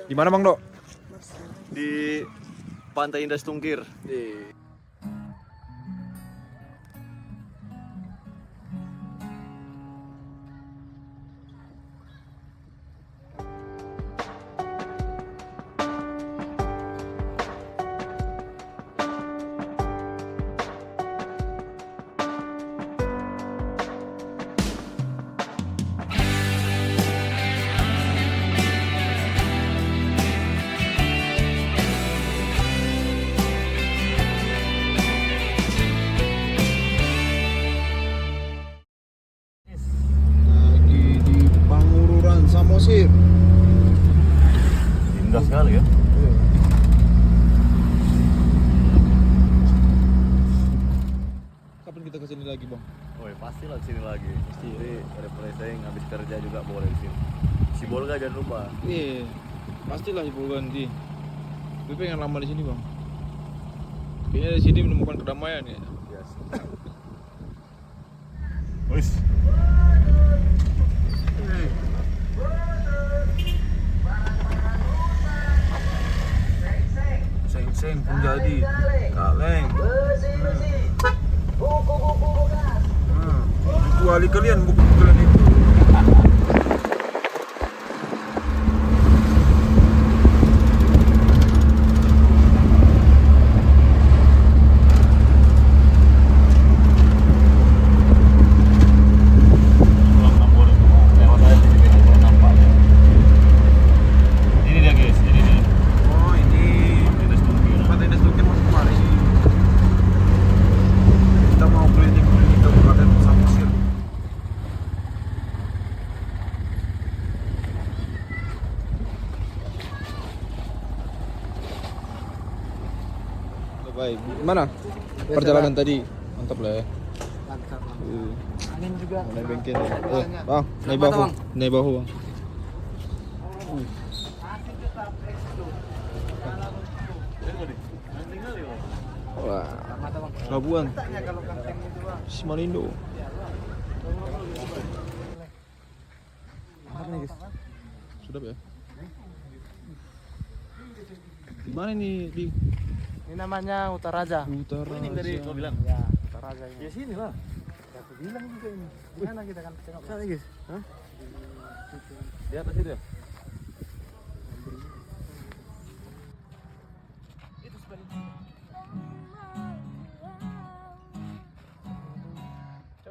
Di mana Bang Dok? Di Pantai Indah Stungkir. Lagi di Pangururan Samosir. Indah sekali ya. Kapan kita kesini lagi Bang? Oh ya, pastilah sini lagi. Jadi refreshing habis kerja juga boleh di sini. Si Bolga jangan lupa. Iya, pastilah ibu ganti. Gue pengen lama di sini Bang. Kayaknya di sini menemukan kedamaian ya. Yes. Wis. Seng-seng pun jadi. Kaleng. Kuali kalian buku-buku kalian itu. Ini dia guys, ini dia. Oh ini Indah Stungkir. Pantai Indah Stungkir masuk kemari. Kita mau keliling-keliling Kabupaten Samosir. Baik, gimana perjalanan tadi? Mantap lah ya. Mantap. Iya. Angin juga. Naik bengkel ya. Bang, naik bahu. Naik bahu bang. Wah, Labuan, Kalau kanteng itu bang. Simalindo. Sudah ya? Di mana nih di Ini namanya Utaraja. Utara? Ini dari kau bilang. Ya, Utaraja ini. Ya sini lah. Ya, aku bilang juga ini. Gimana kita kan tengok? Sana guys. Hah? Di atas itu ya?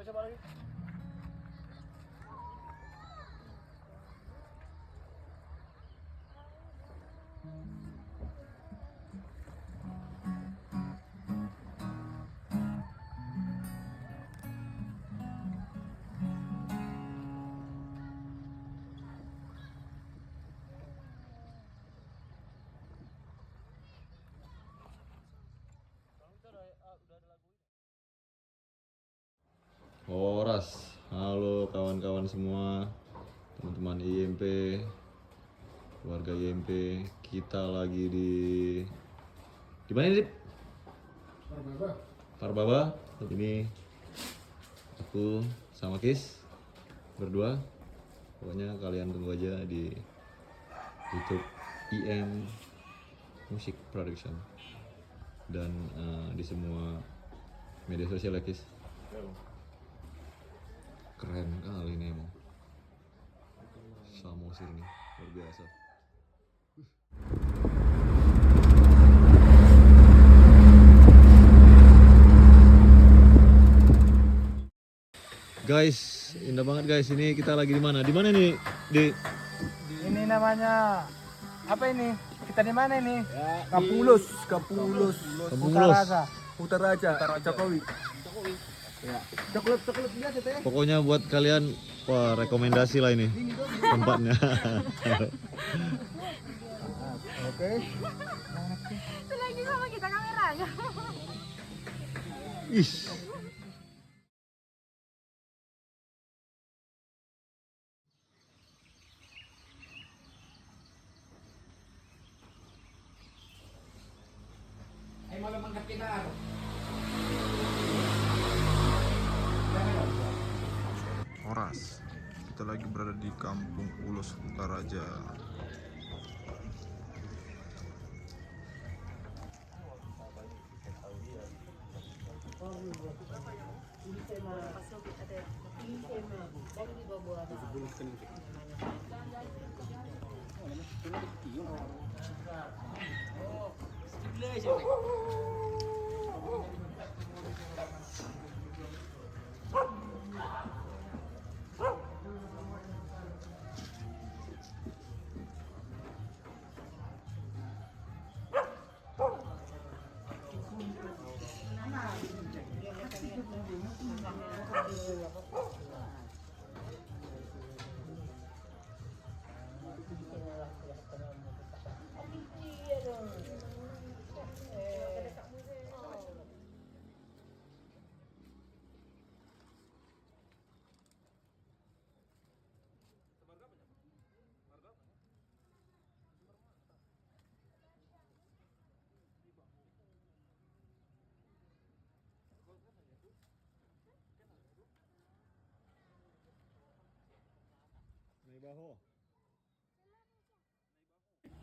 Coba lagi. Horas, halo kawan-kawan semua, teman-teman IMP, keluarga IMP, kita lagi di mana ini? Parbaba. Ini aku sama Kis berdua. Pokoknya kalian tunggu aja di YouTube IM Music Production dan di semua media sosial ya Kis. Keren kali ini emang Samosir nih, luar biasa. Guys, indah banget guys. Ini kita lagi di mana? Di mana nih? Ini namanya apa ini? Kita di mana ini? Kapulus. Utaraja. Jokowi. Ya. Coklat biasa teh. Pokoknya buat kalian, wah rekomendasi lah ini tempatnya. Oke. Itu lagi sama kita kameranya. Ih. Horas. Kita lagi berada di Kampung Ulos Utaraja.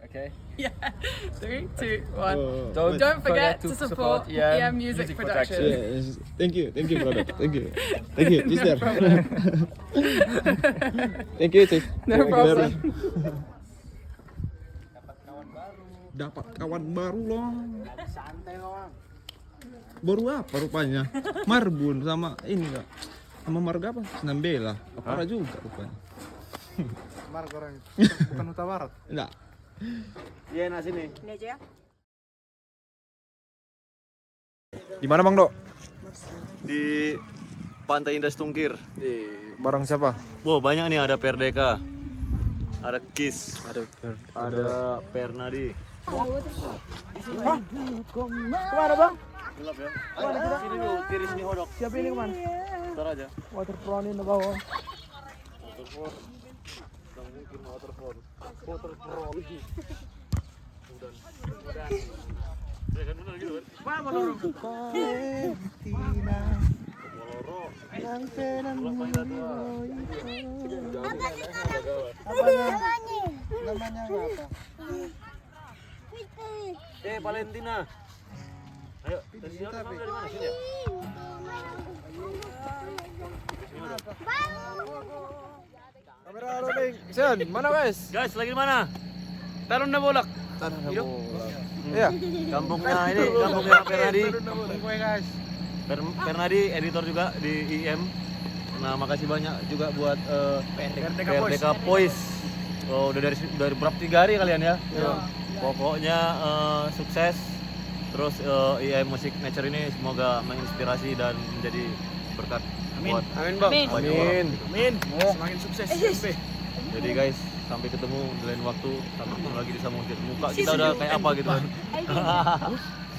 Okay. Yeah. 3, 2, 1. Oh, Don't forget to support EM Music Production. yes. Thank you, brother. Thank you, sister. Thank you, sis. No problem. Dapat kawan baru loh. Baru apa rupanya? Marbun sama ini enggak? Sama marga apa? Sinambela. Apa juga rupanya? Marg orang itu. Bukan Huta Barat. Enggak. Iya, nah sini. Ini aja ya. Di mana Bang Dok? Di Pantai Indah Stungkir. Barang siapa? Wow, banyak nih, ada Perdeka. Ada Kiss. Ada Pernadi. Kemana bang? Gelap ya. Sini dulu, kiri sini hodok. Siapa ini kemana? Ntar aja. Waterfront ini bawah. Waterfall. Nggak mungkin waterfall. Waterfall. Udah. Ya kan benar gitu kan? Mana lorong? Moloro. Yang tenan namanya apa? Valentina. Ayo, dari sini kamu dari mana sini ya? Kamera rolling. Sen, mana guys? Guys, lagi di mana? Tarun na bolak. Iya. Kampungnya ini, kampungnya Pernadi. guys. Pernadi editor juga di IM. Nah, makasih banyak juga buat PRDK Boys. Oh, udah dari berapa 3 hari kalian ya? Pokoknya sukses. Terus IM Music Nature ini semoga menginspirasi dan menjadi berkat buat Amin bang. banyak orang. Amin. Semakin sukses. Jadi guys, sampai ketemu di lain waktu. Sampai ketemu lagi di Samosir. Muka kita udah kayak apa gitu kan.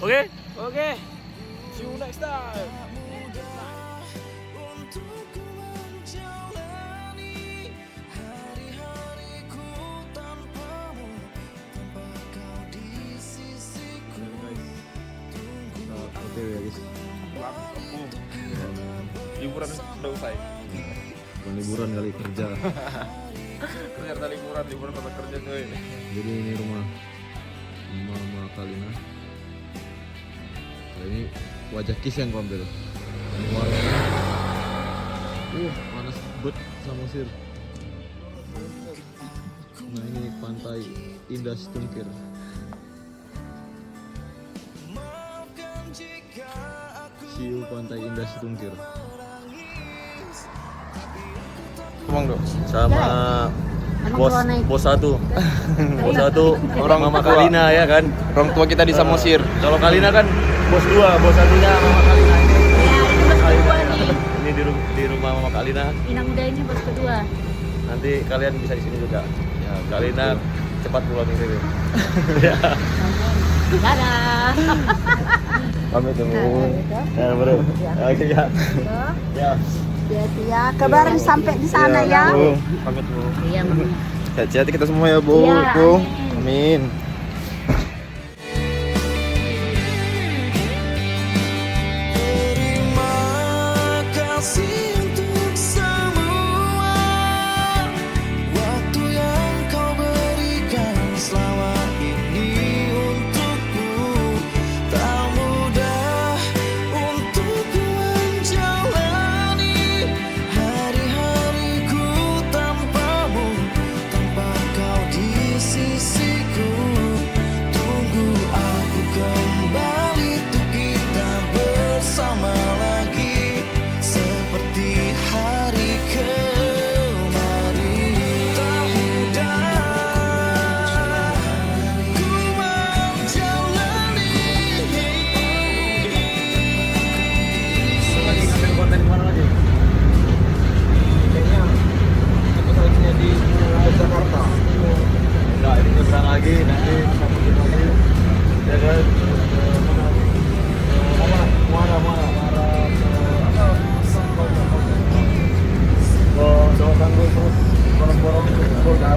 Oke? Oke. See you next time. Oke ya guys. Liburan udah usai. Bukan liburan kali kerja. Ternyata liburan kata kerja cuy. Jadi ini rumah Mama Kalina. Kali ini wajah Kis yang ambil. Panas bet Samosir. Nah ini Pantai Indah Stungkir. Siu Pantai Indah Stungkir. Bang Dok. Sama bos satu. Bos satu orang Mama Kalina ya kan. Orang tua kita di Samosir. Kalau Kalina kan bos 2, bos satunya Mama Kalina ini. Ini di rumah Mama Kalina. Inang muda ini bos kedua. Nanti kalian bisa di sini juga. Ya, Kalina cepat pulang ke sini. Ya. Dadah. Pamit dulu. Ya, bro. Oke ya. Ya. Ya, kabarin sampai di sana ya. Pamit dulu. Iya, Sehat-sehat kita semua ya, Bu. Iya, Bu. amin. Amin. nanti sambung lagi ya kan. Muara Jawa Sanggul terus borong-borong Polda